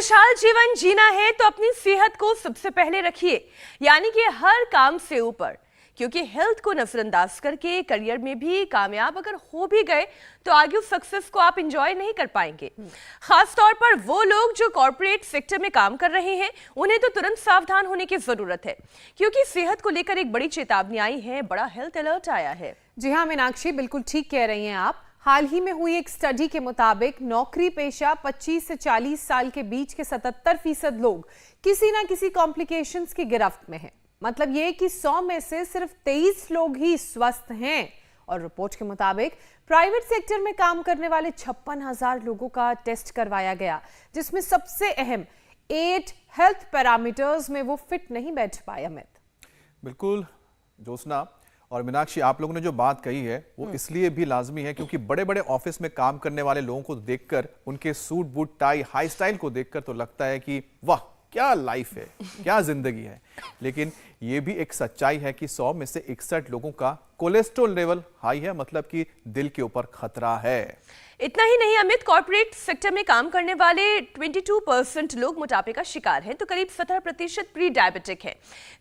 खुशहाल जीवन जीना है तो अपनी सेहत को सबसे पहले रखिए, यानी कि हर काम से ऊपर, क्योंकि हेल्थ को नजरअंदाज करके करियर में भी कामयाब अगर हो भी गए तो आगे उस सक्सेस को आप एंजॉय नहीं कर पाएंगे। खास तौर पर वो लोग जो कॉर्पोरेट सेक्टर में काम कर रहे हैं, उन्हें तो तुरंत सावधान होने की जरूरत है, क्योंकि सेहत को लेकर एक बड़ी चेतावनी आई है, बड़ा हेल्थ अलर्ट आया है। जी हाँ मीनाक्षी, बिल्कुल ठीक कह रही हैं आप। हाल ही में हुई एक स्टडी के मुताबिक नौकरी पेशा 25 से 40 साल के बीच के 77% लोग किसी ना किसी कॉम्प्लिकेशंस की गिरफ्त में हैं। मतलब ये कि 100 में से सिर्फ 23 लोग ही स्वस्थ हैं। और रिपोर्ट के मुताबिक प्राइवेट सेक्टर में काम करने वाले 56,000 लोगों का टेस्ट करवाया गया, जिसमें सबसे अहम 8 हेल्थ पैरामीटर्स में वो फिट नहीं बैठ पाए। अमित। बिल्कुल ज्योत्सना और मीनाक्षी, आप लोगों ने जो बात कही है वो इसलिए भी लाजमी है क्योंकि बड़े बड़े ऑफिस में काम करने वाले लोगों को देखकर, उनके suit boot tie high style को देखकर तो लगता है कि वाह क्या लाइफ है, क्या जिंदगी है। लेकिन ये भी एक सच्चाई है कि 100 में से 61 लोगों का कोलेस्ट्रॉल लेवल हाई है, मतलब कि दिल के ऊपर खतरा है। इतना ही नहीं अमित, कॉर्पोरेट सेक्टर में काम करने वाले 22% लोग मोटापे का शिकार हैं, तो करीब 17% प्री डायबिटिक है,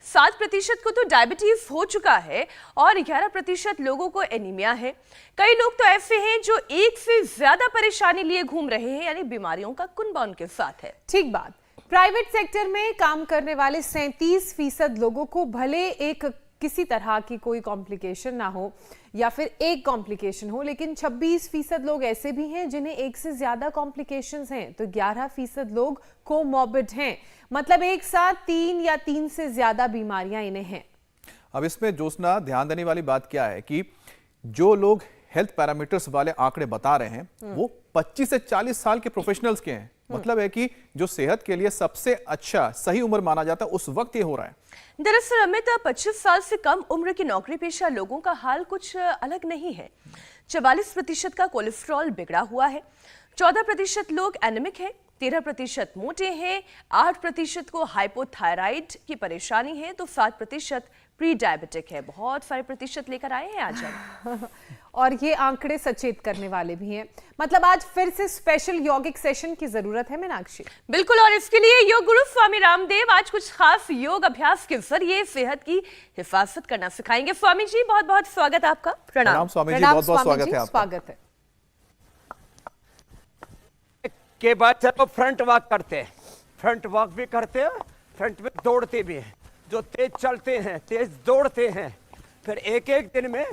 7% को तो डायबिटीज हो चुका है और 11% लोगों को एनीमिया है। कई लोग तो ऐसे हैं जो एक से ज्यादा परेशानी लिए घूम रहे हैं, यानी बीमारियों का कुनबा उनके साथ है। ठीक बात। प्राइवेट सेक्टर में काम करने वाले 37% लोगों को भले एक किसी तरह की कोई कॉम्प्लिकेशन ना हो या फिर एक कॉम्प्लिकेशन हो, लेकिन 26% लोग ऐसे भी हैं जिन्हें एक से ज्यादा कॉम्प्लिकेशंस हैं, तो 11% लोग कोमॉर्बिड हैं, मतलब एक साथ 3 या 3 से ज्यादा बीमारियां इन्हें हैं। अब इसमें ज्योत्सना, ध्यान देने वाली बात क्या है कि जो लोग हेल्थ पैरामीटर्स वाले आंकड़े बता रहे हैं वो 25 से 40 साल के प्रोफेशनल्स के हैं। मतलब है कि जो सेहत के लिए सबसे अच्छा सही उम्र माना जाता है उस वक्त ये हो रहा है। दरअसल अमित, 25 साल से कम उम्र के नौकरी पेशा लोगों का हाल कुछ अलग नहीं है। 44% का कोलेस्ट्रॉल बिगड़ा हुआ है, 14% लोग एनीमिक हैं, 13% मोटे हैं, 8% को हाइपोथायराइड की परेशानी है, तो 7% प्री डायबिटिक है। बहुत सारे प्रतिशत लेकर आए हैं आज हम। और ये आंकड़े सचेत करने वाले भी हैं। मतलब आज फिर से स्पेशल यौगिक सेशन की जरूरत है मीनाक्षी। बिल्कुल, और इसके लिए योग गुरु स्वामी रामदेव आज कुछ खास योग अभ्यास के जरिए सेहत की हिफाजत करना सिखाएंगे। स्वामी जी बहुत बहुत स्वागत है आपका। प्रणाम स्वामी जी, बहुत बहुत स्वागत है आपका। स्वागत है। के बाद चलो फ्रंट वॉक करते हैं, फ्रंट वॉक भी करते हैं, फ्रंट में दौड़ते भी हैं। जो तेज चलते हैं, तेज दौड़ते हैं, फिर एक एक दिन में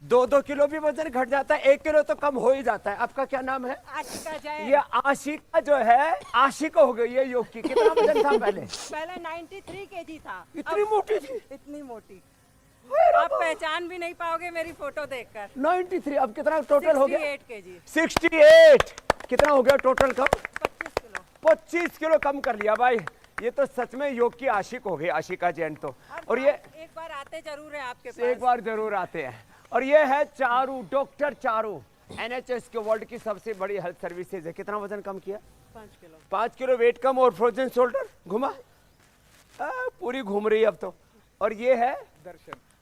2-2 किलो भी वजन घट जाता है, 1 किलो तो कम हो ही जाता है। आपका क्या नाम है? आशिका जैन। ये आशिका जो है, आशिका हो गई है योग की। कितना वजन था पहले? पहले 93 केजी था। इतनी मोटी थी? इतनी मोटी आप पहचान भी नहीं पाओगे मेरी फोटो देखकर। 93। अब कितना टोटल हो गया? 68 केजी। 68। कितना हो गया टोटल कम? 25 किलो। 25 किलो कम कर लिया भाई। ये तो सच में योग की आशिक हो गई, आशिका जैन तो। और ये एक बार आते जरूर है आपके पास। एक बार जरूर आते हैं। और ये है चारू, डॉक्टर चारू, NHS के वर्ल्ड की सबसे बड़ी हेल्थ सर्विसेज है। कितना वजन कम किया? 5 किलो। 5 किलो वेट कम और फ्रोजन शोल्डर घुमा, पूरी घूम रही है अब तो। और ये है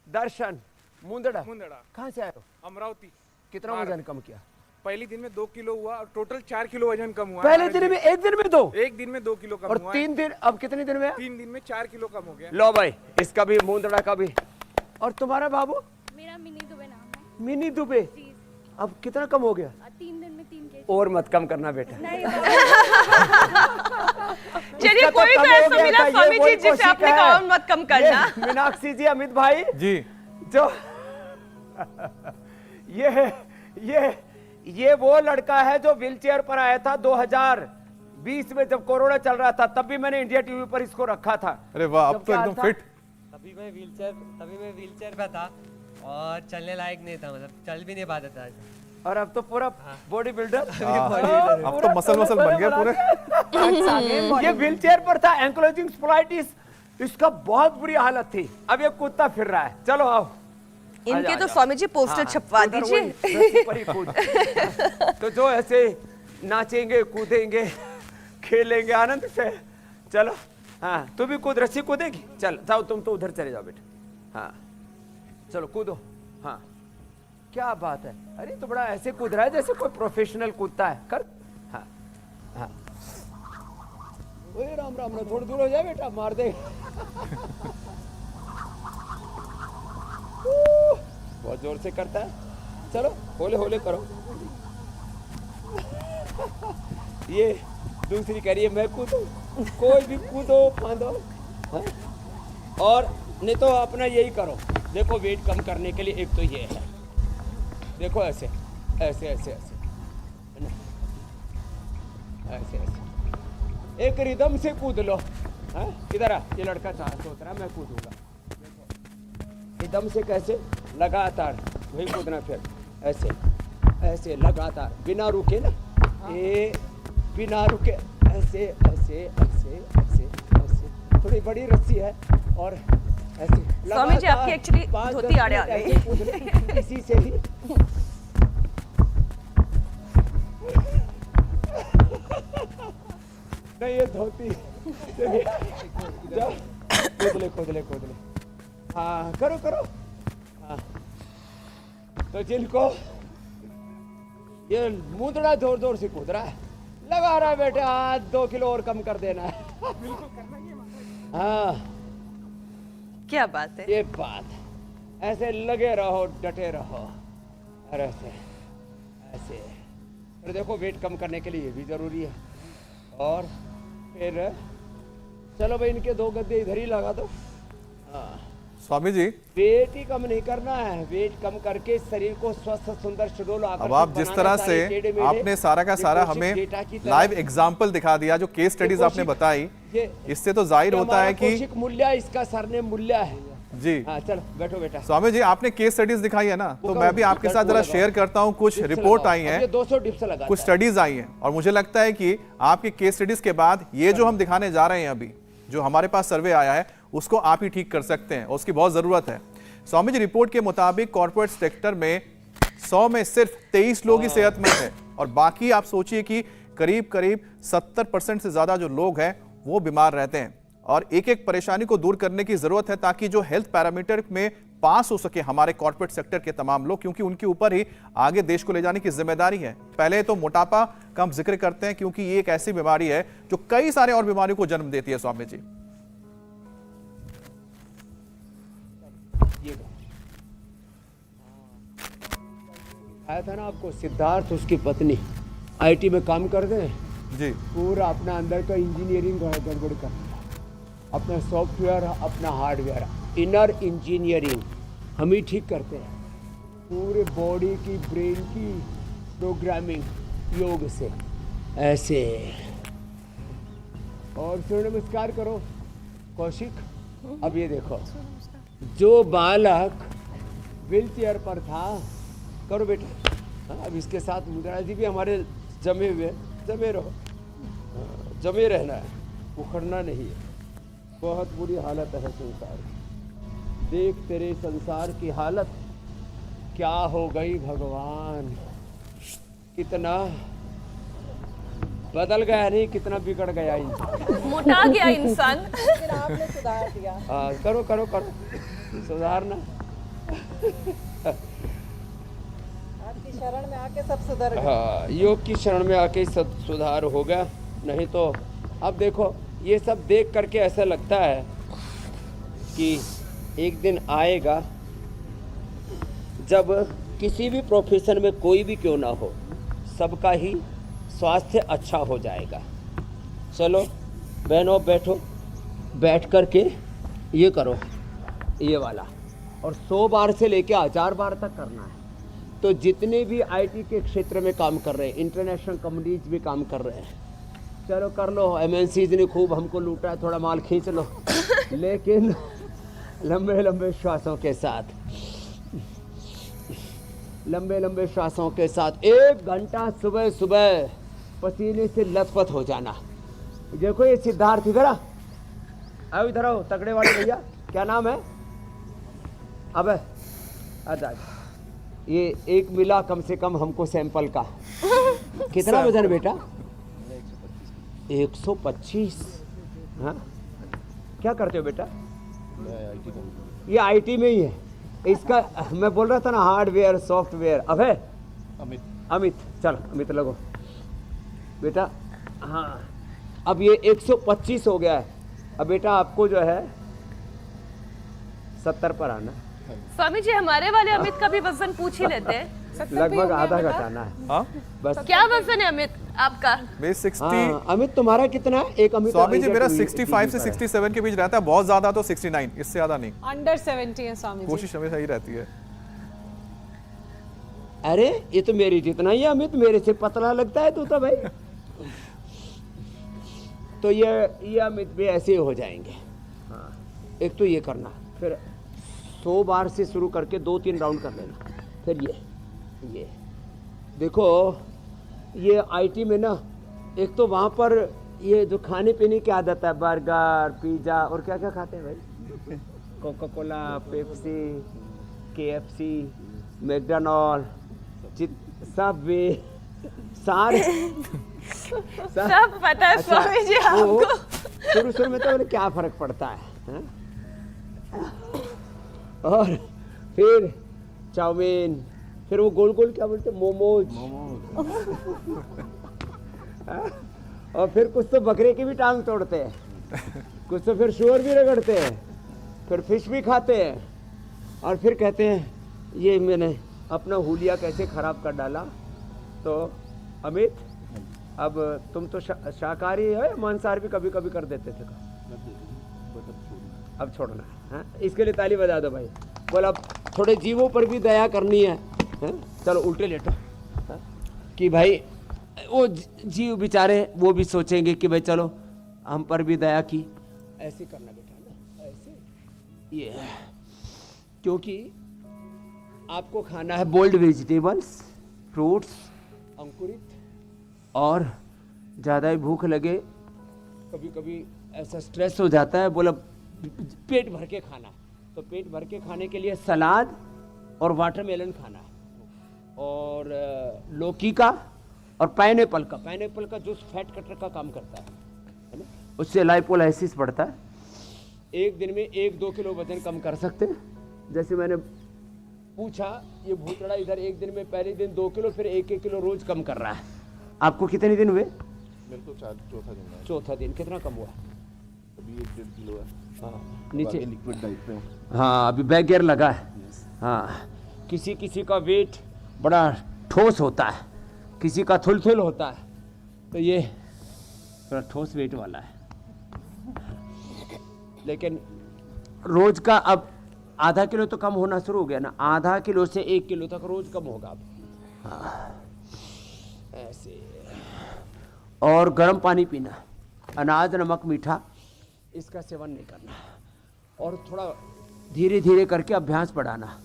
दर्शन मुंदड़ा। कहाँ से आए हो? अमरावती। कितना वजन कम किया? पहले दिन में 2 किलो हुआ और टोटल 4 किलो वजन कम हुआ। पहले दिन में, एक दिन में 2? एक दिन में 2 किलो कम और हुआ। 3 दिन, अब कितने दिन में? 3 दिन में 4 किलो कम हो गया। लो भाई, इसका भी मुंदड़ा का भी। और तुम्हारा बाबू? मेरा मिनी दुबे नाम है। मिनी दुबे। अब कितना कम हो गया? 3 दिन में 3 केजी। और मत कम करना बेटा। चलिए कोई तो ऐसा मिला स्वामी जी जिसे आपने कहा मत कम करना। मीनाक्षी जी, अमित भाई जी, जो ये वो लड़का है जो व्हीलचेयर पर आया था 2020 में, जब कोरोना चल रहा था, तब भी मैंने इंडिया टीवी पर इसको रखा था। अरे वाह, अब तो एकदम फिट। तभी मैं व्हीलचेयर पे था और चलने लायक नहीं था, मतलब चल भी नहीं पाता था। और अब तो पूरा बॉडी बिल्डर, अब तो मसल बन गया पूरे। ये व्हीलचेयर पर था, एंक्लोजिंग स्पोलाइटिस, इसका बहुत बुरी हालत थी। अब ये कूदता फिर रहा है। चलो आओ, इनके तो स्वामी जी पोस्टर छपवा दीजिए। तो जो ऐसे नाचेंगे, कूदेंगे, खेलेंगे आनंद से। चलो, हाँ तू भी कूद, रस्सी कूदेगी? चल जाओ, तुम तो उधर चले जाओ बेटा। हाँ चलो कूदो। हाँ क्या बात है, अरे तो बड़ा ऐसे कूद रहा है जैसे कोई प्रोफेशनल कूदता है। कर। हाँ हाँ ओए राम राम ना, थोड़ी दूर हो जाए बेटा, मार दे। बहुत जोर से करता है। चलो होले होले करो। ये दूसरी कह रही है मैं कूदूं, कोई भी कूदो फांदो, हाँ? और नहीं तो अपना यही करो। देखो वेट कम करने के लिए एक तो ये है, देखो ऐसे ऐसे ऐसे ऐसे है ना? ऐसे ऐसे एक रिदम से कूद लो। हाँ? इधर आ, ये लड़का सोच रहा मैं कूदूंगा। रिदम से कैसे? लगातार वही कूदना, फिर ऐसे ऐसे लगातार बिना रुके ना, ये बिना रुके ऐसे ऐसे ऐसे ऐसे ऐसे। थोड़ी बड़ी रस्सी है और ऐसे स्वामी जी, आपकी एक्चुअली धोती आड़े आ गई। इसी से ही नहीं, ये धोती कूद ले। हाँ करो करो। हाँ तो जिनको ये मुंदड़ा जोर जोर से कूद रहा है, लगा रहा है बेटे, हाथ 2 किलो और कम कर देना है। हाँ क्या बात है। ये बात, ऐसे लगे रहो, डटे रहो, और ऐसे ऐसे। और देखो वेट कम करने के लिए ये भी जरूरी है। और फिर चलो भाई, इनके 2 गद्दे इधर ही लगा दो। हाँ स्वामी जी, वेट ही कम नहीं करना है, वेट कम करके शरीर को स्वस्थ सुंदर सुडौल आकर्षक अब आप जिस तरह से आपने सारा का सारा हमें लाइव एग्जाम्पल दिखा दिया, जो केस स्टडीज आपने बताई, इससे तो जाहिर होता है कि मूल्य इसका सरने मूल्य है जी। हाँ चलो बैठो बेटा। स्वामी जी, आपने केस स्टडीज दिखाई है ना, तो मैं भी आपके साथ जरा शेयर करता हूँ। कुछ रिपोर्ट आई है, 200 डिप्स लगा, कुछ स्टडीज आई हैं, और मुझे लगता है कि आपके केस स्टडीज के बाद ये जो हम दिखाने जा रहे हैं, अभी जो हमारे पास सर्वे आया है, उसको आप ही ठीक कर सकते हैं, उसकी बहुत जरूरत है। स्वामी जी, रिपोर्ट के मुताबिक कॉर्पोरेट सेक्टर में 100 में सिर्फ 23 लोग ही सेहतमंद हैं, और बाकी आप सोचिए कि करीब करीब 70% से ज्यादा जो लोग हैं वो बीमार रहते हैं। और एक एक परेशानी को दूर करने की जरूरत है, ताकि जो हेल्थ पैरामीटर में पास हो सके हमारे कॉर्पोरेट सेक्टर के तमाम लोग, क्योंकि उनके ऊपर ही आगे देश को ले जाने की जिम्मेदारी है। पहले तो मोटापा का हम जिक्र करते हैं, क्योंकि ये एक ऐसी बीमारी है जो कई सारे और बीमारियों को जन्म देती है। स्वामी जी, आया था ना आपको, सिद्धार्थ उसकी पत्नी आईटी में काम कर रहे हैं जी, पूरा अपना अंदर का इंजीनियरिंग गड़बड़ कर दिया, अपना सॉफ्टवेयर, अपना हार्डवेयर, इनर इंजीनियरिंग हम ही ठीक करते हैं, पूरे बॉडी की, ब्रेन की प्रोग्रामिंग योग से ऐसे। और सूर्य नमस्कार करो कौशिक। अब ये देखो, जो बालक व्हील चेयर पर था, करो बेटा। हाँ, अब इसके साथ मुद्रा जी भी हमारे जमे हुए, जमे रहो, जमे रहना है, उखड़ना नहीं है। बहुत बुरी हालत है संसार की। देख तेरे संसार की हालत क्या हो गई भगवान, कितना बदल गया, नहीं कितना बिगड़ गया इंसान, मोटा गया इंसान। आपने सुधार दिया। हाँ करो करो करो, सुधारना। आपकी शरण में आके सब सुधर गया। हाँ, योग की शरण में आके सब सुधार हो गया, नहीं तो अब देखो ये सब देख करके ऐसा लगता है कि एक दिन आएगा जब किसी भी प्रोफेशन में कोई भी क्यों ना हो, सबका ही स्वास्थ्य अच्छा हो जाएगा। चलो बहनों बैठो, बैठ कर के ये करो, ये वाला, और 100 बार से लेके 1000 बार तक करना है। तो जितने भी आईटी के क्षेत्र में काम कर रहे हैं, इंटरनेशनल कंपनीज भी काम कर रहे हैं, चलो कर लो। एमएनसीज ने खूब हमको लूटा है, थोड़ा माल खींच लो, लेकिन लंबे लंबे श्वासों के साथ, लंबे लंबे श्वासों के साथ 1 घंटा सुबह सुबह पसीने से लथपथ हो जाना। देखो ये सिद्धार्थ, इधर आओ, इधर आओ, तगड़े वाले भैया, क्या नाम है? अबे आजा, ये एक मिला कम से कम हमको सैंपल का। कितना वजन बेटा? 125। हाँ, क्या करते हो बेटा? ये आईटी में ही है। इसका मैं बोल रहा था ना, हार्डवेयर सॉफ्टवेयर। अब है अमित, चल अमित लगो बेटा। हाँ अब ये 125 हो गया है। अब बेटा आपको जो है 70 पर आना है। स्वामी जी हमारे वाले अमित का भी वजन पूछ ही लेते हैं। लगभग आधा घटाना है हाँ बस। क्या वजन है अमित आपका? मैं 60 हाँ, अमित तुम्हारा कितना है? एक अमित स्वामी जी मेरा टीवी 65 से पर है। 67 के बीच रहता है, बहुत ज्यादा तो 69, इससे ज्यादा नहीं। अंडर 70 है स्वामी जी। कोशिश हमेशा ही रहती है। अरे ये तो मेरी जितना ही है अमित, मेरे से पतला लगता है तू तो भाई। तो ये अमित भी ऐसे ही हो जाएंगे। हाँ, एक तो ये करना, फिर 100 बार से शुरू करके 2-3 राउंड कर लेना। फिर ये देखो, ये आईटी में ना, एक तो वहाँ पर ये जो खाने पीने की आदत है, बर्गर, पिज्ज़ा और क्या क्या खाते हैं भाई, Coca Cola, Pepsi, KFC, McDonald, सब वे सारे सब पता है स्वामी जी आपको। शुरू में तो बोले क्या फर्क पड़ता है, हाँ? और फिर चाउमीन, फिर वो गोल गोल क्या बोलते हैं, मोमोज। हाँ? और फिर कुछ तो बकरे की भी टांग तोड़ते हैं, कुछ तो फिर शुअर भी रगड़ते हैं, फिर फिश भी खाते हैं, और फिर कहते हैं ये मैंने अपना हुलिया कैसे खराब कर डाला। तो अमित, अब तुम तो शाकाहारी हो या मांसाहारी भी कभी कभी कर देते थे? अब छोड़ना है, हाँ? इसके लिए ताली बजा दो भाई। बोल अब थोड़े जीवों पर भी दया करनी है, हाँ? चलो उल्टे लेटो, हाँ? कि भाई वो जीव बेचारे वो भी सोचेंगे कि भाई चलो हम पर भी दया की। ऐसे करना बेटा ना, ऐसे ये, क्योंकि आपको खाना है बोल्ड वेजिटेबल्स, फ्रूट्स, अंकुरित, और ज़्यादा ही भूख लगे, कभी कभी ऐसा स्ट्रेस हो जाता है, बोला पेट भर के खाना, तो पेट भर के खाने के लिए सलाद और वाटरमेलन खाना है, और लौकी का और पाइनएप्पल का जूस फैट कटर का काम करता है ना, उससे लाइपोलाइसिस बढ़ता है। एक दिन में 1-2 किलो वजन कम कर सकते हैं। जैसे मैंने पूछा, ये भूतड़ा इधर एक दिन में पहले दिन 2 किलो, फिर 1-1 किलो रोज कम कर रहा है। आपको कितने दिन हुए? मेरे को चौथा दिन है। चौथा दिन। कितना कम हुआ? अभी 1-1.5 किलो है। हाँ, नीचे लिक्विड डाइट में। हाँ, अभी बैक गियर लगा है। हाँ, किसी किसी का वेट बड़ा ठोस होता है, किसी का थुलथुल होता है, तो ये थोड़ा ठोस वेट वाला है। लेकिन रोज का अब आधा किलो तो कम होना शुरू हो गया ना, आधा किलो से 1 किलो तक रोज कम होगा अब। हाँ, ऐसे। और गर्म पानी पीना, अनाज, नमक, मीठा, इसका सेवन नहीं करना, और थोड़ा धीरे धीरे करके अभ्यास बढ़ाना।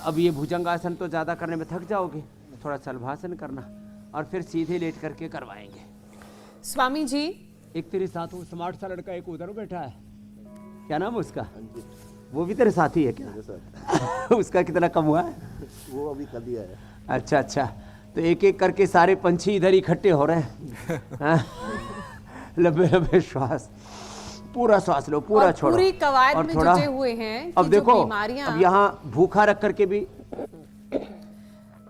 अब ये भुजंगासन तो ज़्यादा करने में थक जाओगे, थोड़ा शलभासन करना, और फिर सीधे लेट करके करवाएंगे। स्वामी जी, एक तेरे साथ वो स्मार्ट सा लड़का एक उधर बैठा है, क्या नाम है उसका? वो भी तेरे साथी है क्या? उसका कितना कम हुआ है? वो अभी कर दिया है। अच्छा अच्छा, तो एक एक करके सारे पंछी इधर इकट्ठे हो रहे हैं। हाँ? लंबे लंबे श्वास, पूरा श्वास लो, पूरा और छोड़ो, पूरी कवायद और में थोड़ा जुटे हुए हैं कि अब जो देखो, बीमारियां, अब यहाँ भूखा रख करके भी,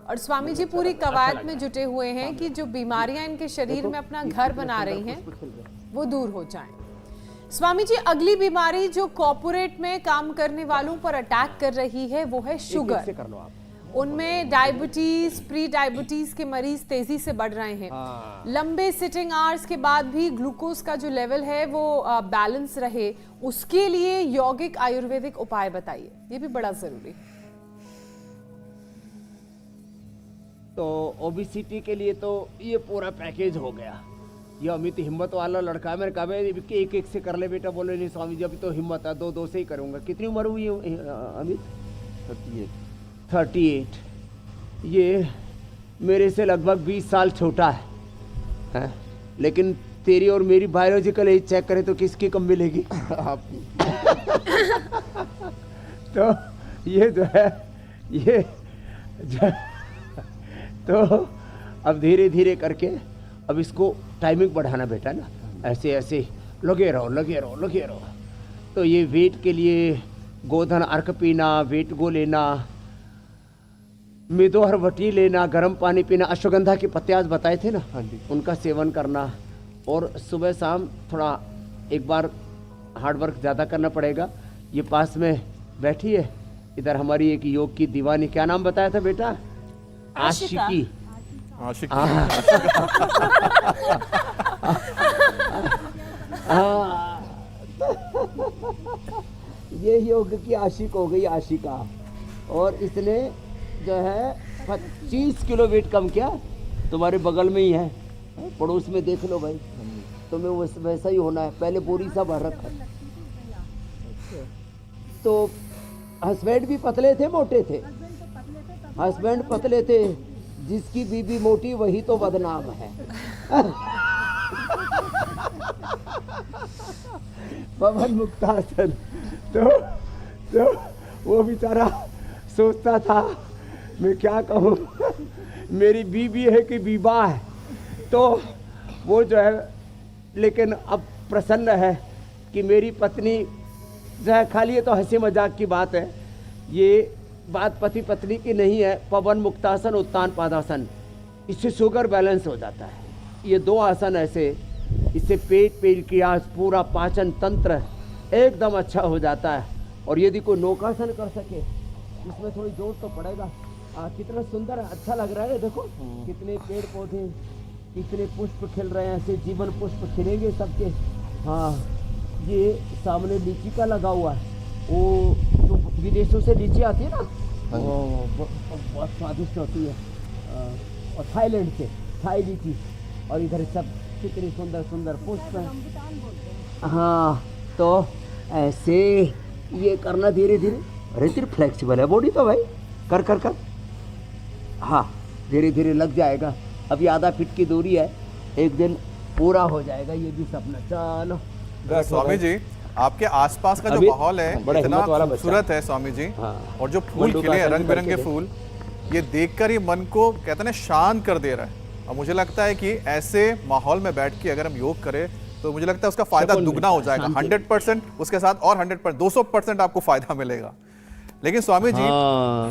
और स्वामी जी पूरी कवायद में जुटे हुए हैं कि जो बीमारियां इनके शरीर में अपना घर बना रही हैं वो दूर हो जाएं। स्वामी जी, अगली बीमारी जो कॉर्पोरेट में काम करने वालों पर अटैक कर रही है वो है एक से शुगर। कर लो आप। उनमें डायबिटीज, प्री डायबिटीज के मरीज तेजी से बढ़ रहे हैं। लंबे सिटिंग आवर्स के बाद भी ग्लूकोज का जो लेवल है वो बैलेंस रहे, उसके लिए यौगिक आयुर्वेदिक उपाय बताइए, ये भी बड़ा जरूरी है। तो ओबेसिटी के लिए तो ये पूरा पैकेज हो गया। ये अमित हिम्मत वाला लड़का है, मैंने कहा भाई एक एक से कर ले बेटा। बोले नहीं स्वामी जी अभी तो हिम्मत है, 2-2 से ही करूंगा। कितनी उम्र हुई है अमित? 38। ये मेरे से लगभग 20 साल छोटा है? लेकिन तेरी और मेरी बायोलॉजिकल एज चेक करें तो किसकी कम मिलेगी? आपकी। तो ये जो है ये तो अब धीरे धीरे करके अब इसको टाइमिंग बढ़ाना बेटा ना, ऐसे ऐसे लगे रहो। तो ये वेट के लिए गोधन अर्क पीना, वेट गो लेना, मिदोहर वटी लेना, गर्म पानी पीना, अश्वगंधा के पत्ते आज बताए थे ना, उनका सेवन करना, और सुबह शाम थोड़ा एक बार हार्ड वर्क ज़्यादा करना पड़ेगा। ये पास में बैठी है, इधर हमारी एक योग की दीवानी, क्या नाम बताया था बेटा? आशिकी। आशिक ये योग की आशिक हो गई, आशिका। और इसने जो है 25 किलो वेट कम किया। तुम्हारे बगल में ही है, पड़ोस में देख लो भाई, तुम्हें वैसा ही होना है। पहले बोरी सा भर रखा। तो हस्बैंड भी पतले थे, मोटे थे? हस्बैंड पतले थे, जिसकी बीबी मोटी वही तो बदनाम है। पवन मुक्तासन। तो वो बेचारा सोचता था मैं क्या कहूँ, मेरी बीबी है कि बीबा है। तो वो जो है, लेकिन अब प्रसन्न है कि मेरी पत्नी जो है, खाली ये तो हंसी मजाक की बात है, ये बात पति पत्नी की नहीं है। पवन मुक्तासन, उत्तान पादासन, इससे शुगर बैलेंस हो जाता है। ये 2 आसन ऐसे, इससे पेट क्रिया, पूरा पाचन तंत्र एकदम अच्छा हो जाता है। और यदि कोई नौकासन कर सके, इसमें थोड़ी जोर तो पड़ेगा। कितना सुंदर अच्छा लग रहा है, देखो कितने पेड़ पौधे, कितने पुष्प खिल रहे हैं, ऐसे जीवन पुष्प खिलेंगे सबके। हाँ, ये सामने लीची का लगा हुआ है, वो जो विदेशों से लीची आती है ना, वो बहुत स्वादिष्ट होती है। और थाईलैंड से थाई लीची, और इधर सब कितने सुंदर सुंदर पुष्प हैं। हाँ, तो ऐसे ये करना धीरे धीरे। अरे तेरी फ्लेक्सिबल है बॉडी तो भाई, कर कर कर। हाँ, धीरे धीरे लग जाएगा। अभी आधा फीट की दूरी है, एक दिन पूरा हो जाएगा ये भी सपना। चलो स्वामी जी, आपके आसपास का जो माहौल है इतना खूबसूरत है स्वामी जी। हाँ। और जो फूल खिले हैं, रंग बिरंगे फूल, ये देखकर ही मन को कहते हैं ना शांत कर दे रहा है। और मुझे लगता है कि ऐसे माहौल में बैठ के अगर हम योग करें तो मुझे लगता है उसका फायदा दुगना हो जाएगा। 100%, उसके साथ और 100%, 200% आपको फायदा मिलेगा। लेकिन स्वामी जी,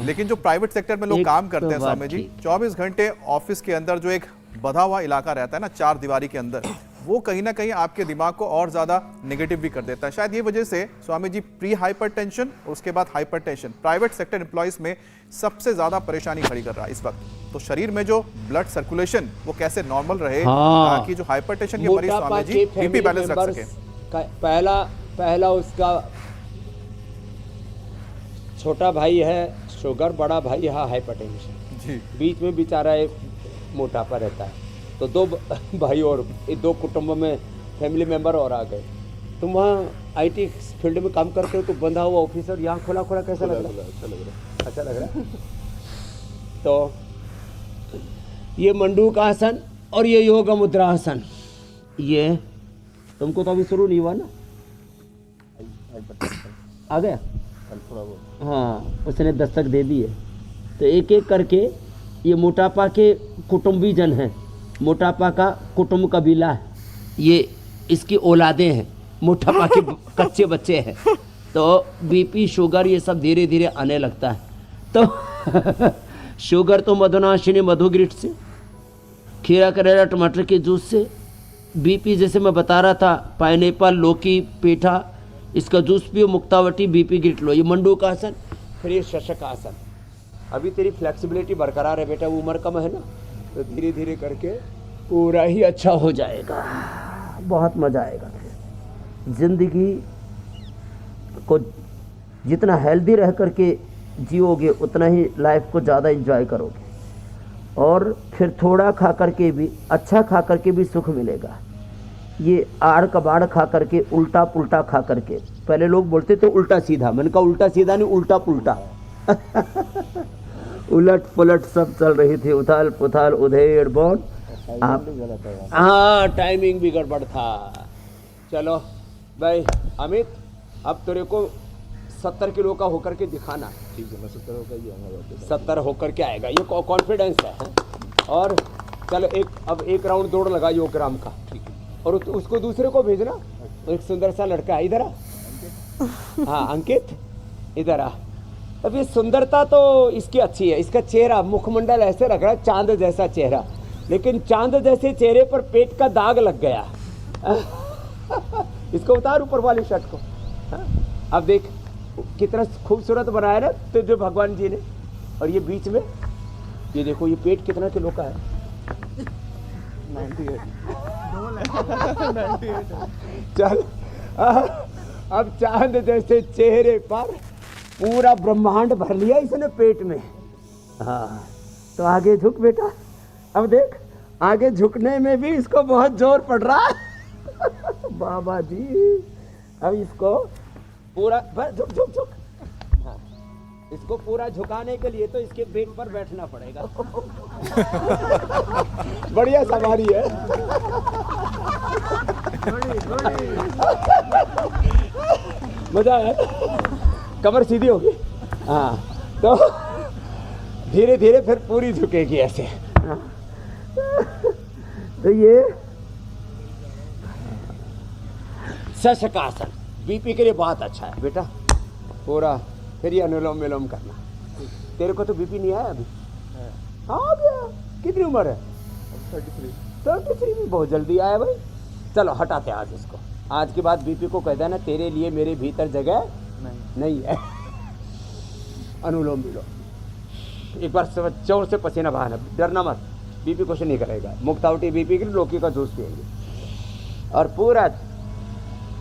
लेकिन जो प्राइवेट सेक्टर में लोग काम करते हैं स्वामी जी, 24 घंटे ऑफिस के अंदर जो एक बधा हुआ इलाका रहता है ना, 4 दीवारी के अंदर, वो कहीं ना कहीं आपके दिमाग को और ज्यादा नेगेटिव भी कर देता है। शायद ये वजह से स्वामी जी प्री हाइपरटेंशन और उसके बाद हाइपरटेंशन प्राइवेट सेक्टर एम्प्लॉइज में सबसे ज्यादा परेशानी खड़ी कर रहा है इस वक्त। तो शरीर में जो ब्लड सर्कुलेशन वो कैसे नॉर्मल रहे, ताकि जो हाइपरटेंशन के मरीज स्वामी जी बीपी बैलेंस रख सके। पहला उसका छोटा भाई है शुगर, बड़ा भाई है हाइपरटेंशन जी, बीच में बेचारा एक मोटापा रहता है। तो 2 भाई और 2 कुटुंब में फैमिली मेंबर और आ गए। तुम वहाँ आईटी फील्ड में काम करते हो, तो बंधा हुआ ऑफिसर, यहाँ खुला खुला कैसा लग रहा है? अच्छा लग रहा है। तो ये मंडूक आसन और ये योग मुद्रा आसन, ये तुमको तो अभी शुरू नहीं हुआ ना? आ गया? हाँ, उसने दस्तक दे दी है। तो एक एक करके ये मोटापा के कुटुंबी जन हैं, मोटापा का कुटुंब कबीला है, ये इसकी औलादें हैं, मोटापा के कच्चे बच्चे हैं। तो बीपी शुगर ये सब धीरे धीरे आने लगता है। तो शुगर तो मधुनाशिनी मधुग्रिट से, खीरा करेला टमाटर के जूस से, बीपी जैसे मैं बता रहा था पाइनएप्पल, लौकी, पेठा, इसका जूस पियो, मुक्तावटी, बीपी गिट लो। ये मंडूक आसन, फिर ये शशक आसन। अभी तेरी फ्लेक्सिबिलिटी बरकरार है बेटा, उम्र कम है ना, तो धीरे धीरे करके पूरा ही अच्छा हो जाएगा, बहुत मज़ा आएगा। ज़िंदगी को जितना हेल्दी रह करके जियोगे उतना ही लाइफ को ज़्यादा एंजॉय करोगे। और फिर थोड़ा खा करके भी, अच्छा खा करके भी सुख मिलेगा। ये आड़ कबाड़ खा करके, उल्टा पुल्टा खा करके, पहले लोग बोलते थे उल्टा सीधा, मैंने कहा उल्टा सीधा नहीं, उल्टा पुल्टा। उलट पुलट सब चल रही थी, उथल पुथल उधेड़ बोन। हाँ, टाइमिंग भी गड़बड़ था। चलो भाई अमित, अब तेरे को 70 किलो का होकर के दिखाना। ठीक है, मैं 70 होकर ही आऊँगा। 70 होकर के आएगा, ये कॉन्फिडेंस है। और चलो अब एक राउंड दौड़ लगा योग ग्राम का, ठीक है, और उसको दूसरे को भेजना। एक सुंदर सा लड़का है, इधर आ। हाँ अंकित, इधर आ। अब ये सुंदरता तो इसकी अच्छी है, इसका चेहरा, मुखमंडल ऐसे लग रहा है चांद जैसा चेहरा, लेकिन चांद जैसे चेहरे पर पेट का दाग लग गया। इसको उतार ऊपर वाली शर्ट को। हाँ? अब देख कितना खूबसूरत बनाया ना तो जो भगवान जी ने। और ये बीच में ये देखो, ये पेट कितना किलो का है? 98 चल अब चांद जैसे चेहरे पर पूरा ब्रह्मांड भर लिया इसने पेट में। हाँ तो आगे झुक बेटा। अब देख आगे झुकने में भी इसको बहुत जोर पड़ रहा है। बाबा जी अब इसको पूरा बस झुक झुक झुक। हाँ, इसको पूरा झुकाने के लिए तो इसके पेट पर बैठना पड़ेगा। बढ़िया सवारी है। मजा है, कमर सीधी होगी। हाँ तो धीरे धीरे फिर पूरी झुकेगी ऐसे। हाँ। तो ये शशकासन बीपी के लिए बहुत अच्छा है बेटा। पूरा फिर ये अनुलोम विलोम करना। तेरे को तो बीपी नहीं आया अभी? आ गया। कितनी उम्र है? 33 भी बहुत जल्दी आया भाई। चलो हटाते हैं आज इसको। आज के बाद बीपी को कह देना तेरे लिए मेरे भीतर जगह नहीं है। अनुलोम विलोम एक बार जोर से पसीना बहाना, डरना मत, बीपी कुछ नहीं करेगा। मुक्तावटी बीपी के लिए लौकी का जूस पिएंगे और पूरा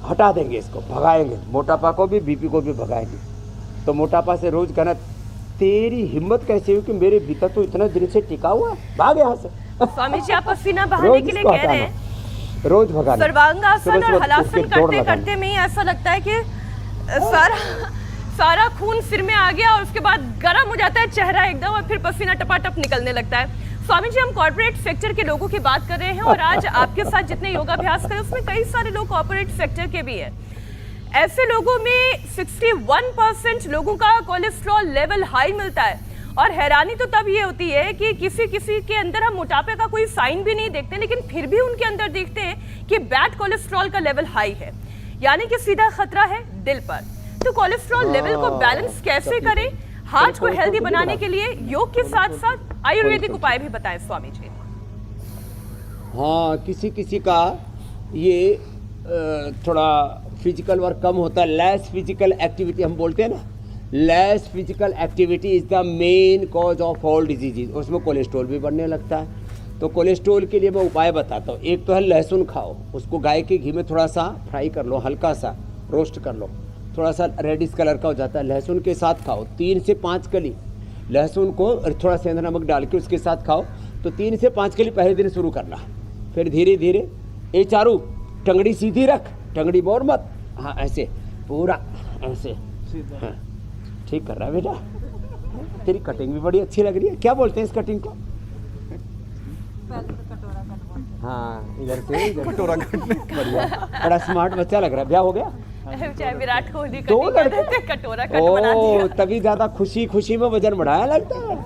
हटा देंगे इसको, भगाएंगे। मोटापा को भी बीपी को भी भगाएंगे। तो मोटापा से रोज कहना तेरी हिम्मत कैसे हुई कि मेरे भीतर तो इतना दिन से टिका हुआ है, भाग यहाँ से। स्वामी जी आप पसीना बहाने के लिए कह रहे हैं, रोज भगाना। सर्वांगासन और हलासन करते करते में ही ऐसा लगता है कि सारा खून सिर में आ गया और उसके बाद गर्म हो जाता है चेहरा एकदम और फिर पसीना टपाटप निकलने लगता है। स्वामी जी हम कॉर्पोरेट सेक्टर के लोगों की बात कर रहे हैं और आज आपके साथ जितने योगाभ्यास करें उसमें कई सारे लोग कॉर्पोरेट सेक्टर के भी हैं। ऐसे लोगों में 61% लोगों का कोलेस्ट्रॉल लेवल हाई मिलता है और हैरानी तो तब ये होती है कि किसी किसी के अंदर हम मोटापे का कोई साइन भी नहीं देखते लेकिन फिर भी उनके अंदर देखते हैं कि बैड कोलेस्ट्रॉल का लेवल हाई है, यानी कि सीधा खतरा है दिल पर। तो कोलेस्ट्रॉल लेवल को बैलेंस कैसे करें? हार्ट को हेल्दी बनाने के लिए योग के साथ साथ आयुर्वेदिक उपाय भी बताएं स्वामी जी। हाँ किसी किसी का ये थोड़ा फिजिकल वर्क कम होता है, लेस फिजिकल एक्टिविटी हम बोलते हैं ना, less physical activity is the main cause of all diseases. उसमें कोलेस्ट्रॉल भी बढ़ने लगता है। तो कोलेस्ट्रॉल के लिए मैं उपाय बताता हूँ। एक तो है लहसुन खाओ, उसको गाय के घी में थोड़ा सा फ्राई कर लो, हल्का सा रोस्ट कर लो, थोड़ा सा रेडिश कलर का हो जाता है। लहसुन के साथ खाओ 3 से 5 कली लहसुन को थोड़ा सेंधा नमक डाल के उसके साथ खाओ। तो 3 से 5 कली पहले दिन शुरू करना, फिर धीरे धीरे ये चारू टंगड़ी सीधी रख, टंगड़ी मोड़ मत। हाँ ऐसे पूरा ऐसे। हाँ ठीक कर रहा है बेटा। तेरी कटिंग भी बड़ी अच्छी लग रही है। क्या बोलते हैं इस कटिंग को? हाँ इधर से कटोरा काटने। बढ़िया, बड़ा स्मार्ट बच्चा लग रहा है। ब्याह हो गया? चाहे विराट कोहली दो लड़के कटोरा कट बना दिया। तभी ज्यादा खुशी खुशी में वजन बढ़ाया लगता है।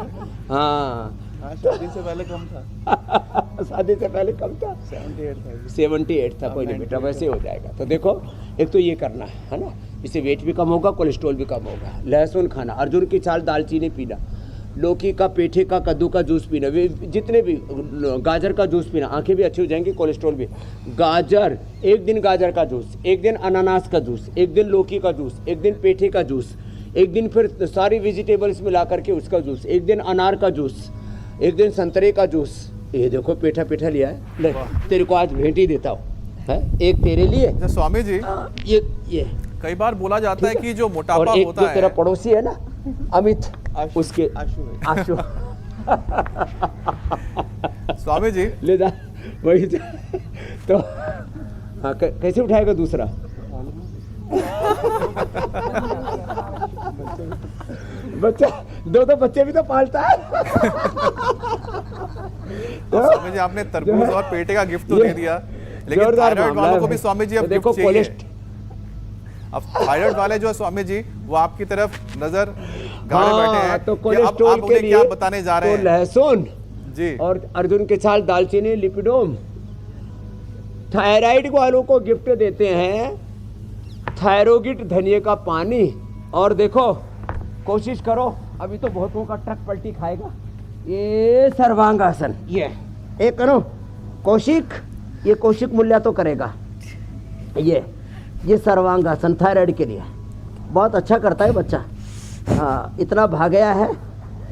हाँ शादी से पहले कम था। शादी से पहले कम था, 78 था। कोई नहीं बेटा वैसे हो जाएगा। तो देखो एक तो ये करना है ना, इससे वेट भी कम होगा, कोलेस्ट्रॉल भी कम होगा। लहसुन खाना, अर्जुन की छाल, दालचीनी पीना, लौकी का, पेठे का, कद्दू का जूस पीना, वे जितने भी, गाजर का जूस पीना, आंखें भी अच्छी हो जाएंगी, कोलेस्ट्रॉल भी। गाजर, एक दिन गाजर का जूस, एक दिन अनानास का जूस, एक दिन लौकी का जूस, एक दिन पेठे का जूस, एक दिन फिर सारी वेजिटेबल्स मिला करके उसका जूस, एक दिन अनार का जूस, एक दिन संतरे का जूस। ये देखो पेठा पेठा लिया है, ले तेरे को आज भेंट ही देता हूँ, है एक तेरे लिए। अच्छा स्वामी जी ये कई बार बोला जाता है कि जो मोटापा और एक होता जो है, तेरा पड़ोसी है ना अमित, उसके आशु स्वामी जी ले जा वही जा। तो हाँ कैसे उठाएगा दूसरा? बच्चा दो बच्चे भी तो पालता है। तो स्वामी जी आपने तरबूज और पेठे का गिफ्ट तो दे दिया, लेकिन थायराइड वालों को भी स्वामी जी अब देखो गिफ्ट चाहिए। अब थायराइड वाले जो है स्वामी जी वो आपकी तरफ नजर गाड़े बैठे हैं। तो कि अब कोलेस्ट्रॉल आप के उन्हें लिए क्या बताने जा रहे तो हैं? लहसुन जी और अर्जुन के छाल, दालचीनी, लिपिडोम। थायराइड वालों को गिफ्ट देते हैं थायरोगिट धनिया का पानी। और देखो कोशिश करो, अभी तो बहुतों का ट्रक पलटी खाएगा, ये सर्वांगासन, ये एक करो कौशिक, ये कौशिक मूल्य तो करेगा। ये सर्वांगासन थायराइड के लिए बहुत अच्छा करता है बच्चा। हाँ, इतना भागया है,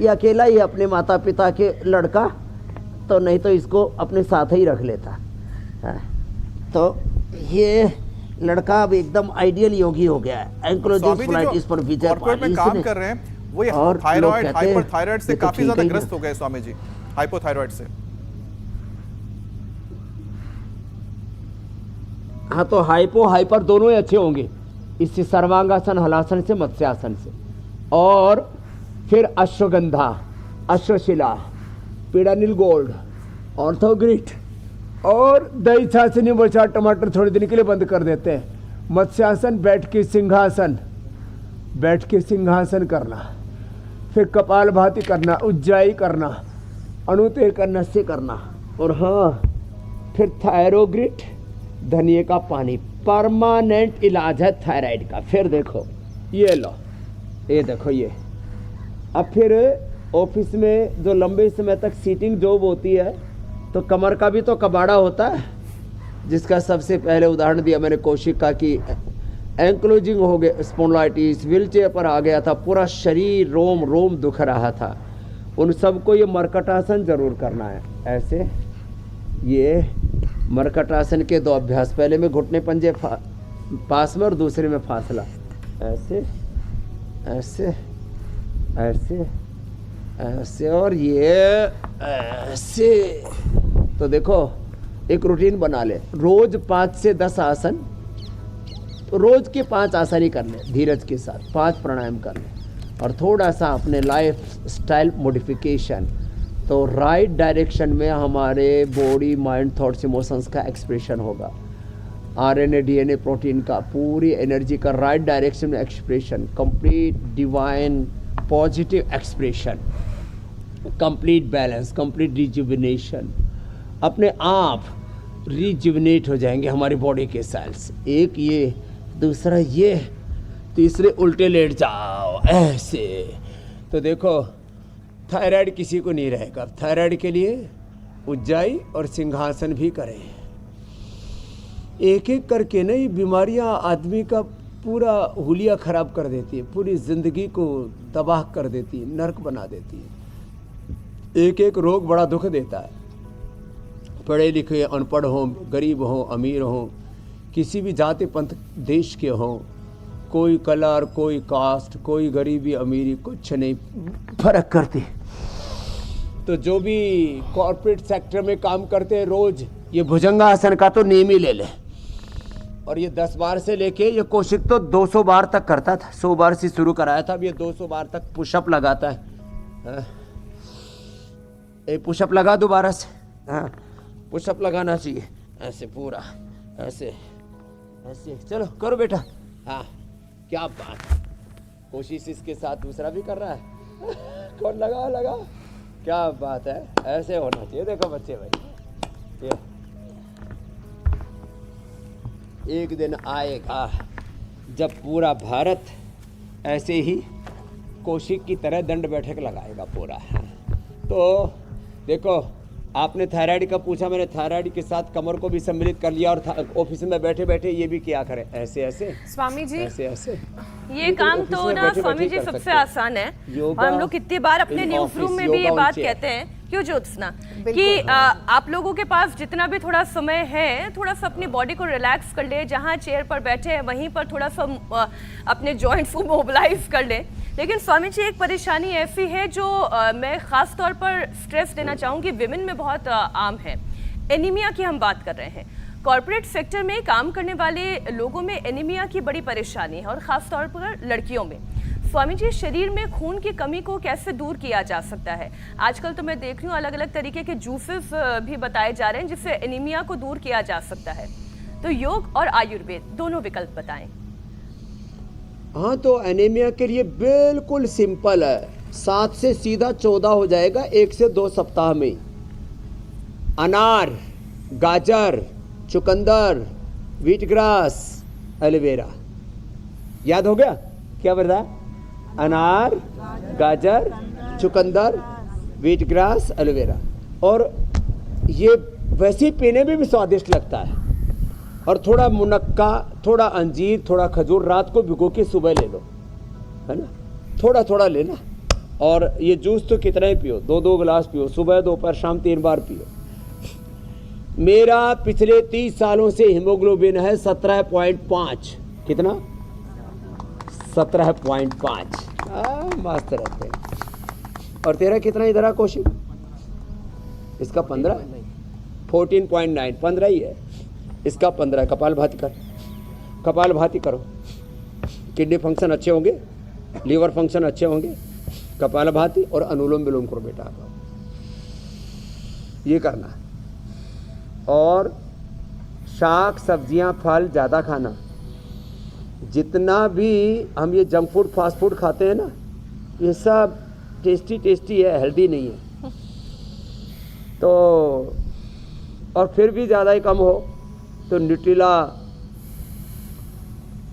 ये अकेला ही अपने माता पिता के लड़का, तो नहीं तो इसको अपने साथ ही रख लेता। हाँ, तो ये लड़का अब एकदम आइडियल योगी हो गया है। एंक्लोजिंग स्पोलाइटिस पर विजय कॉर्पोरेट में काम कर रहे हैं वो थायराइड हाइपरथायराइड से काफी ज्यादा ग्रस्त हो गए स्वामी जी, हाइपोथायराइड से। हाँ, तो हाइपो हाइपर दोनों ही अच्छे होंगे इससे, सर्वांगासन, हलासन से, मत्स्यासन से। और फिर अश्वगंधा, अश्वशिला, पीड़ानील गोल्ड, ऑर्थोग्रिट और दही छाछ नींबू अचार टमाटर थोड़े दिन के लिए बंद कर देते हैं। मत्स्यासन, बैठ के सिंहासन करना, फिर कपालभाति करना, उज्जाई करना, अणुतेर करना से करना। और हाँ, फिर थायरोग्रिट, धनिए का पानी, परमानेंट इलाज है थायराइड का। फिर देखो ये लो, ये देखो ये। अब फिर ऑफिस में जो लंबे समय तक सीटिंग जॉब होती है तो कमर का भी तो कबाड़ा होता है, जिसका सबसे पहले उदाहरण दिया मैंने कौशिक का कि एंक्लोजिंग हो गया, स्पॉन्डिलाइटिस, व्हीलचेयर पर आ गया था, पूरा शरीर रोम रोम दुख रहा था। उन सबको ये मरकटासन जरूर करना है। ऐसे ये मरकटासन के 2 अभ्यास, पहले में घुटने पंजे पास में और दूसरे में फासला, ऐसे ऐसे ऐसे ऐसे और ये ऐसे। तो देखो एक रूटीन बना ले, रोज 5 से 10 आसन, तो रोज के 5 आसन ही कर ले, धीरज के साथ 5 प्राणायाम कर ले। और थोड़ा सा अपने लाइफ स्टाइल मॉडिफिकेशन, तो राइट डायरेक्शन में हमारे बॉडी, माइंड, थॉट्स, इमोशंस का एक्सप्रेशन होगा। आरएनए, डीएनए, प्रोटीन का, पूरी एनर्जी का राइट डायरेक्शन में expression, complete divine positive expression, complete balance, complete rejuvenation. अपने आप रिजुविनेट हो जाएंगे हमारी बॉडी के सेल्स। एक ये, दूसरा ये, तीसरे उल्टे लेट जाओ ऐसे। तो देखो थायराइड किसी को नहीं रहेगा। थायराइड के लिए उज्जाई और सिंहासन भी करें। एक एक करके ना ये बीमारियां आदमी का पूरा हुलिया खराब कर देती है, पूरी जिंदगी को तबाह कर देती है, नर्क बना देती है। एक एक रोग बड़ा दुख देता है। पढ़े लिखे, अनपढ़ हो, गरीब हो, अमीर हो, किसी भी जाति पंथ देश के हो, कोई कलर, कोई कास्ट, कोई गरीबी अमीरी कुछ नहीं फर्क करती। तो जो भी कॉर्पोरेट सेक्टर में काम करते हैं रोज ये भुजंगासन का तो नियम ही ले ले। और ये 10 बार से लेके ये कौशिक तो 200 बार तक करता था, 100 बार से शुरू कराया था, अब ये 200 बार तक पुशअप लगाता है। एक पुशअप लगा दोबारा से, हाँ पुशअप लगाना चाहिए ऐसे पूरा, ऐसे ऐसे। चलो करो बेटा। हाँ क्या बात, कोशिश इसके साथ दूसरा भी कर रहा है। कौन लगा, क्या बात है, ऐसे होना चाहिए। देखो बच्चे भाई, ये एक दिन आएगा जब पूरा भारत ऐसे ही कौशिक की तरह दंड बैठक लगाएगा पूरा। तो देखो आपने थायराइड का पूछा, मैंने थायराइड के साथ कमर को भी सम्मिलित कर लिया और ऑफिस में बैठे बैठे ये भी किया करें, ऐसे ऐसे स्वामी जी ऐसे ऐसे। ये काम तो ना स्वामी जी सबसे आसान है। और हम लोग कितनी बार अपने न्यूज रूम में भी ये बात कहते हैं, क्यों ज्योत्सना, कि आप लोगों के पास जितना भी थोड़ा समय है, थोड़ा सा अपनी बॉडी को रिलैक्स कर ले। जहाँ चेयर पर बैठे हैं वहीं पर थोड़ा सा अपने जॉइंट्स को मोबिलाइज कर ले। लेकिन स्वामी जी एक परेशानी ऐसी है जो मैं खास तौर पर स्ट्रेस देना चाहूँगी, विमेन में बहुत आम है। एनीमिया की हम बात कर रहे हैं। कॉर्पोरेट सेक्टर में काम करने वाले लोगों में एनीमिया की बड़ी परेशानी है, और ख़ास तौर पर लड़कियों में। स्वामी जी, शरीर में खून की कमी को कैसे दूर किया जा सकता है? आजकल तो मैं देख रही हूँ अलग अलग तरीके के जूसेस भी बताए जा रहे हैं जिससे एनीमिया को दूर किया जा सकता है। तो योग और आयुर्वेद दोनों विकल्प बताएं। हाँ, तो एनीमिया के लिए बिल्कुल सिंपल है, 7 से सीधा 14 हो जाएगा 1 से 2 सप्ताह में। अनार, गाजर, चुकंदर, व्हीट ग्रास, एलोवेरा। याद हो गया क्या बताया? अनार, गाजर, चुकंदर, व्हीट ग्रास, एलोवेरा। और ये वैसे पीने में भी स्वादिष्ट लगता है। और थोड़ा मुनक्का, थोड़ा अंजीर, थोड़ा खजूर रात को भिगो के सुबह ले लो, है ना, थोड़ा थोड़ा लेना। और ये जूस तो कितना ही पियो, 2-2 गिलास पियो, सुबह दोपहर शाम 3 बार पियो। मेरा पिछले 30 सालों से हीमोग्लोबिन है 17.5। कितना? 17.5। मस्त रहते हैं। और तेरा कितना इधर आ कौशिक? इसका 15, 14.9, 15 ही है। इसका 15। कपालभाति कर, कपालभाति करो, किडनी फंक्शन अच्छे होंगे, लीवर फंक्शन अच्छे होंगे। कपालभाति और अनुलोम विलोम करो बेटा, ये करना। और शाक सब्जियां फल ज़्यादा खाना। जितना भी हम ये जंक फूड फास्ट फूड खाते हैं ना, ये सब टेस्टी है, हेल्दी नहीं है। तो और फिर भी ज़्यादा ही कम हो तो न्यूट्रिला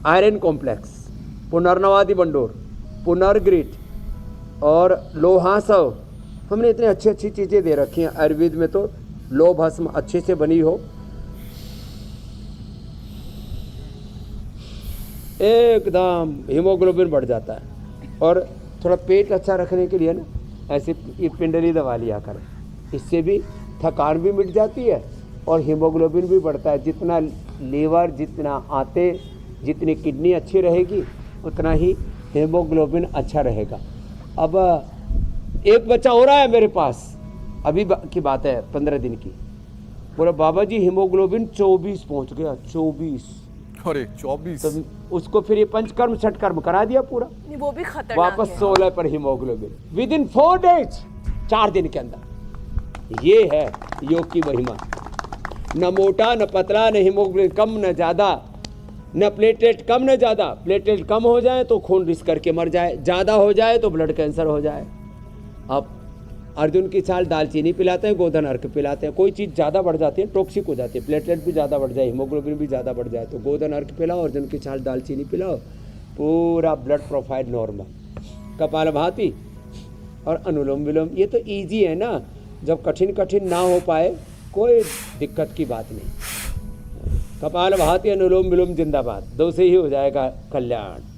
आयरन कॉम्प्लेक्स, पुनर्नवादी बंडोर, पुनर्ग्रिट और लोहासव, हमने इतनी अच्छी अच्छी चीज़ें दे रखी हैं। आयुर्वेद में तो लौह भस्म अच्छे से बनी हो, एकदम हीमोग्लोबिन बढ़ जाता है। और थोड़ा पेट अच्छा रखने के लिए ना ऐसे ये पिंडली दबा लिया करें, इससे भी थकान भी मिट जाती है और हीमोग्लोबिन भी बढ़ता है। जितना लीवर, जितना आते, जितनी किडनी अच्छी रहेगी उतना ही हीमोग्लोबिन अच्छा रहेगा। अब एक बच्चा हो रहा है मेरे पास, अभी की बात है, 15 दिन की, बोला बाबा जी हीमोग्लोबिन 24 पहुंच गया। 24। अरे 24। तो उसको फिर ये पंचकर्म छठकर्म करा दिया पूरा, वो भी खतरनाक वापस है। 16 पर हीमोग्लोबिन विद इन 4 डेज, 4 दिन के अंदर। ये है योग की महिमा। न मोटा न पतला, न हीमोग्लोबिन कम न ज़्यादा, न प्लेटलेट कम न ज़्यादा। प्लेटलेट कम हो जाए तो खून रिस करके मर जाए, ज़्यादा हो जाए तो ब्लड कैंसर हो जाए। अब अर्जुन की छाल दालचीनी पिलाते हैं, गोधन अर्क पिलाते हैं। कोई चीज़ ज़्यादा बढ़ जाती है टॉक्सिक हो जाती है, प्लेटलेट भी ज़्यादा बढ़ जाए, हीमोग्लोबिन भी ज़्यादा बढ़ जाए तो गोधन अर्क पिलाओ, अर्जुन की छाल दालचीनी पिलाओ, पूरा ब्लड प्रोफाइल नॉर्मल। कपालभाति और अनुलोम विलोम, ये तो ईजी है ना, जब कठिन ना हो पाए कोई दिक्कत की बात नहीं। कपालभाति अनुलोम विलोम जिंदाबाद, 2 से ही हो जाएगा कल्याण।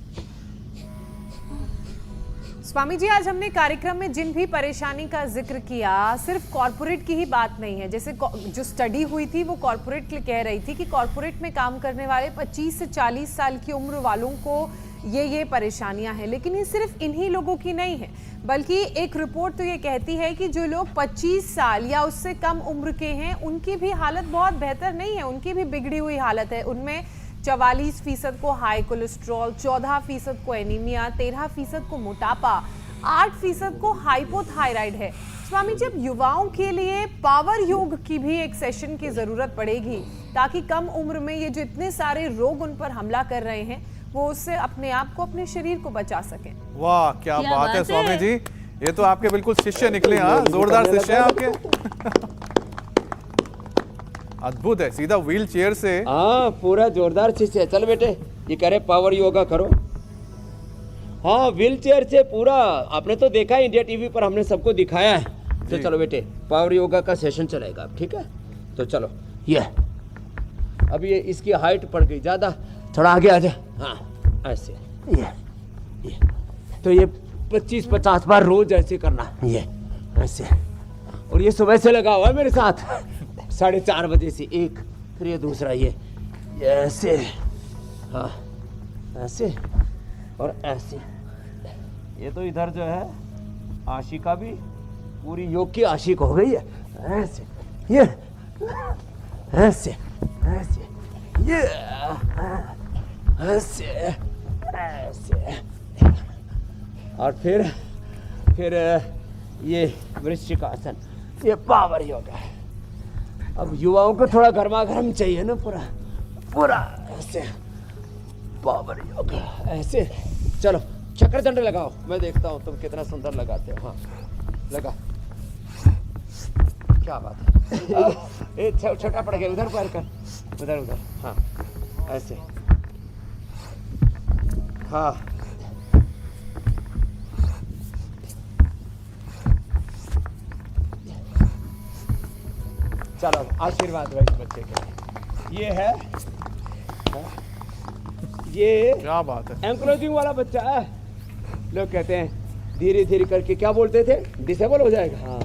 स्वामी जी, आज हमने कार्यक्रम में जिन भी परेशानी का जिक्र किया, सिर्फ कॉर्पोरेट की ही बात नहीं है। जैसे जो स्टडी हुई थी वो कॉर्पोरेट के लिए कह रही थी कि कॉर्पोरेट में काम करने वाले 25 से 40 साल की उम्र वालों को ये परेशानियां हैं। लेकिन ये सिर्फ इन्हीं लोगों की नहीं है, बल्कि एक रिपोर्ट तो ये कहती है कि जो लोग 25 साल या उससे कम उम्र के हैं उनकी भी हालत बहुत बेहतर नहीं है, उनकी भी बिगड़ी हुई हालत है। उनमें 44% को हाई कोलेस्ट्रॉल, 14% को एनीमिया, 13% को मोटापा, 8% को हाइपोथायराइड है। स्वामी जी, अब युवाओं के लिए पावर योग की भी एक सेशन की जरूरत पड़ेगी ताकि कम उम्र में ये जो इतने सारे रोग उन पर हमला कर रहे हैं वो उससे अपने आप को, अपने शरीर को बचा सकें। वाह, क्या बात है स्वामी जी, ये तो आपके बिल्कुल शिष्य निकले। हाँ, जोरदार शिष्य हैं आपके। अद्भुत है, सीधा व्हील चेयर से। हाँ, पूरा जोरदार शिष्य है। चल बेटे, ये करे पावर योगा करो। हाँ, व्हील चेयर से पूरा, आपने तो देखा है इंडिया टीवी पर, हमने सबको दिखाया है। तो चलो बेटे, पावर योगा का सेशन चलेगा, ठीक है? तो चलो, ये अब ये इसकी हाइट पड़ गई ज़्यादा, थोड़ा आगे आ जा। हाँ, ऐसे ये तो ये 25-50 बार रोज ऐसे करना, ये ऐसे। और ये सुबह से लगा हुआ है मेरे साथ, 4:30 बजे से एक, फिर ये दूसरा, ये ऐसे, हाँ ऐसे और ऐसे। ये तो इधर जो है आशिका भी पूरी योग की आशिक हो गई है। ऐसे, ये ऐसे, ऐसे, ये ऐसे, ऐसे। और फिर ये वृश्चिकासन, ये पावर योगा है। अब युवाओं को थोड़ा गर्मा गर्म चाहिए ना, पूरा ऐसे पावर योगा ऐसे। चलो चक्रदंड लगाओ, मैं देखता हूँ तुम कितना सुंदर लगाते हो। हाँ लगा, क्या बात है। छोटा पड़ गया, उधर पैर कर, उधर। हाँ ऐसे, हाँ चलो आशीर्वाद भाई बच्चे के लिए। ये है ये क्या बात है। एंक्लोजिंग वाला बच्चा है। लोग कहते हैं धीरे धीरे करके क्या बोलते थे, डिसेबल हो जाएगा। हाँ,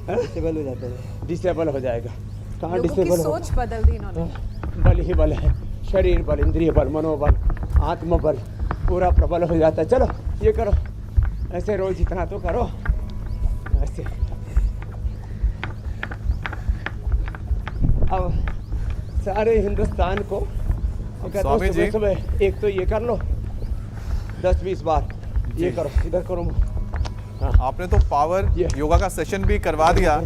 डिसेबल हो जाता है, डिसेबल हो जाएगा। कहाँ लोगों की डिसेबल हो, सोच बदल दी इन्होंने। बल ही बल है, शरीर बल, इंद्रिय बल, मनोबल, आत्मबल पूरा प्रबल हो जाता है। चलो ये करो, ऐसे रोज इतना तो करो, ऐसे। अब सारे हिंदुस्तान को कहता हूँ स्वामी जी। सुबह सुबह एक तो ये कर लो 10-20 बार, ये करो, इधर करो। आपने तो पावर ये। योगा का सेशन भी करवा दिया,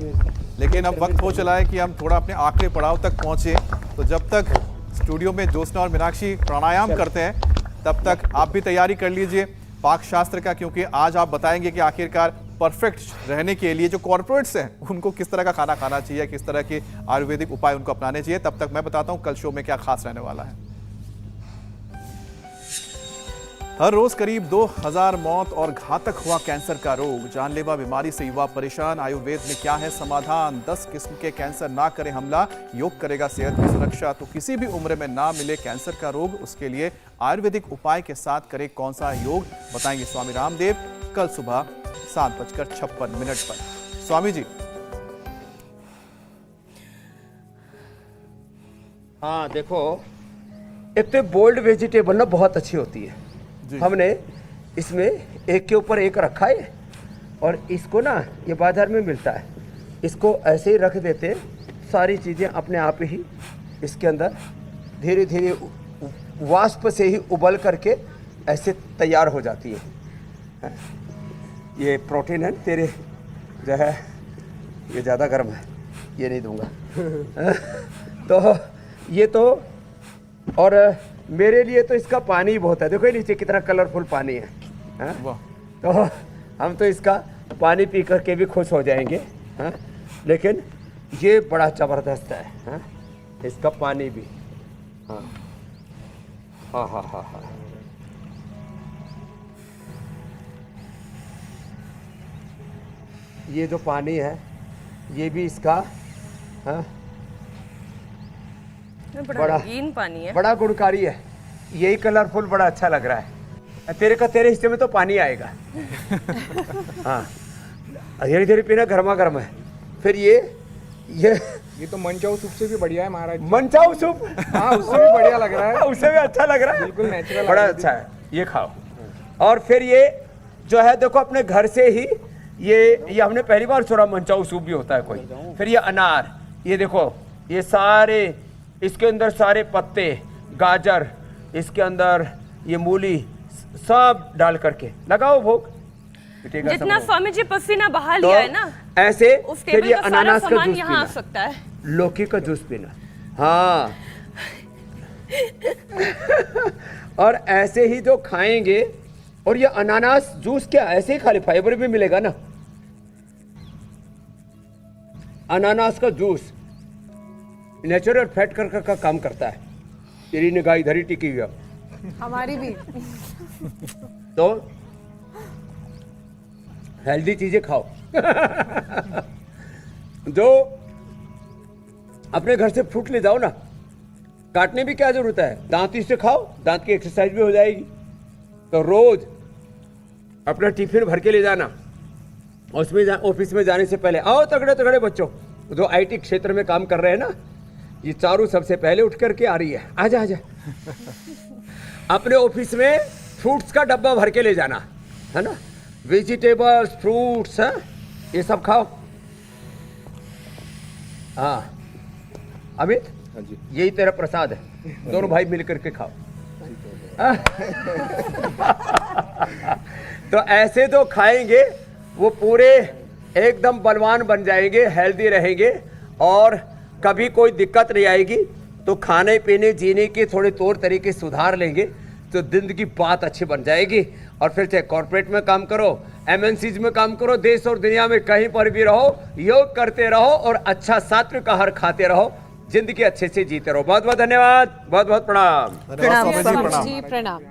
लेकिन अब वक्त हो चला है कि हम थोड़ा अपने आखिरी पड़ाव तक पहुंचे। तो जब तक स्टूडियो में ज्योत्सना और मीनाक्षी प्राणायाम करते हैं, तब तक आप भी तैयारी कर लीजिए पाक शास्त्र का, क्योंकि आज आप बताएंगे कि आखिरकार परफेक्ट रहने के लिए जो कॉर्पोरेट्स हैं उनको किस तरह का खाना खाना चाहिए, किस तरह के आयुर्वेदिक उपाय उनको अपनाने चाहिए। तब तक मैं बताता हूं कल शो में क्या खास रहने वाला है। हर रोज करीब 2000 मौत और घातक हुआ कैंसर का रोग, जानलेवा बीमारी से युवा परेशान। आयुर्वेद में क्या है समाधान? 10 किस्म के कैंसर ना करे हमला, योग करेगा सेहत की सुरक्षा। तो किसी भी उम्र में ना मिले कैंसर का रोग, उसके लिए आयुर्वेदिक उपाय के साथ करे कौन सा योग, बताएंगे स्वामी रामदेव कल सुबह 7:56 पर। स्वामी जी। हाँ देखो, एक तो बोल्ड वेजिटेबल ना बहुत अच्छी होती है। हमने इसमें एक के ऊपर एक रखा है, और इसको ना ये बाजार में मिलता है, इसको ऐसे ही रख देते हैं, सारी चीज़ें अपने आप ही इसके अंदर धीरे धीरे वाष्प से ही उबल करके ऐसे तैयार हो जाती है। ये प्रोटीन है तेरे जो है, ये ज़्यादा गर्म है, ये नहीं दूंगा। तो ये तो, और मेरे लिए तो इसका पानी बहुत है। देखो ये नीचे कितना कलरफुल पानी है, हाँ? तो हम तो इसका पानी पी करके भी खुश हो जाएंगे, हाँ? लेकिन ये बड़ा ज़बरदस्त है, हाँ? इसका पानी भी, हाँ हाँ हाँ हाँ हाँ। ये जो पानी है ये भी इसका, हाँ, बड़ा रंगीन पानी है, बड़ा गुणकारी है। यही कलरफुल बड़ा अच्छा लग रहा है। तेरे हिस्से में तो पानी आएगा। हाँ, धीरे धीरे पीना, गर्मा गर्म है। फिर ये तो मनचाऊ सूप से भी बढ़िया है महाराज। मनचाऊ सूप, हाँ उससे भी बढ़िया लग रहा है, उससे भी अच्छा लग रहा है, बिल्कुल नेचुरल, बड़ा अच्छा है। ये खाओ। और फिर ये जो है देखो, अपने घर से ही ये हमने पहली बार सुना मनचाऊ सूप भी होता है कोई। फिर ये अनार, ये देखो, ये सारे इसके अंदर सारे पत्ते, गाजर, इसके अंदर ये मूली, सब डाल करके लगाओ भोग। जितना स्वामी जी पसीना बहा लिया है ना, ऐसे उस फिर टेबल ये का सारा अनानास का सामान जूस यहाँ आ पीना, सकता है। लौकी का जूस पीना, हाँ। और ऐसे ही जो खाएंगे, और ये अनानास जूस क्या ऐसे ही खा ले, फाइबर भी मिलेगा ना। अनानास का जूस नेचुरल फैट का काम करता है। तेरी निगाह इधर ही टिकी हुई है, हमारी भी। तो हेल्दी चीजें खाओ। जो अपने घर से फ्रूट ले जाओ ना, काटने भी क्या जरूरत है, दांती से खाओ, दांत की एक्सरसाइज भी हो जाएगी। तो रोज अपना टिफिन भर के ले जाना, उसमें ऑफिस में जाने से पहले। आओ तगड़े तगड़े बच्चों जो आईटी क्षेत्र में काम कर रहे हैं ना, ये चारू सबसे पहले उठ करके आ रही है, आजा आजा। अपने ऑफिस में फ्रूट्स का डब्बा भर के ले जाना, है ना, वेजिटेबल्स, फ्रूट्स, है ये सब खाओ। हाँ अमित, यही तेरा प्रसाद है, दोनों भाई मिल करके खाओ। तो ऐसे जो खाएंगे वो पूरे एकदम बलवान बन जाएंगे, हेल्दी रहेंगे, और कभी कोई दिक्कत नहीं आएगी। तो खाने पीने जीने के थोड़े तौर तरीके सुधार लेंगे तो जिंदगी बात अच्छी बन जाएगी। और फिर चाहे कॉर्पोरेट में काम करो, एमएनसीज में काम करो, देश और दुनिया में कहीं पर भी रहो, योग करते रहो और अच्छा सात्विक आहार खाते रहो, जिंदगी अच्छे से जीते रहो। बहुत बहुत धन्यवाद, बहुत बहुत प्रणाम। धन्यवाद स्वामी जी, स्वामी प्रणाम। जी प्रणाम।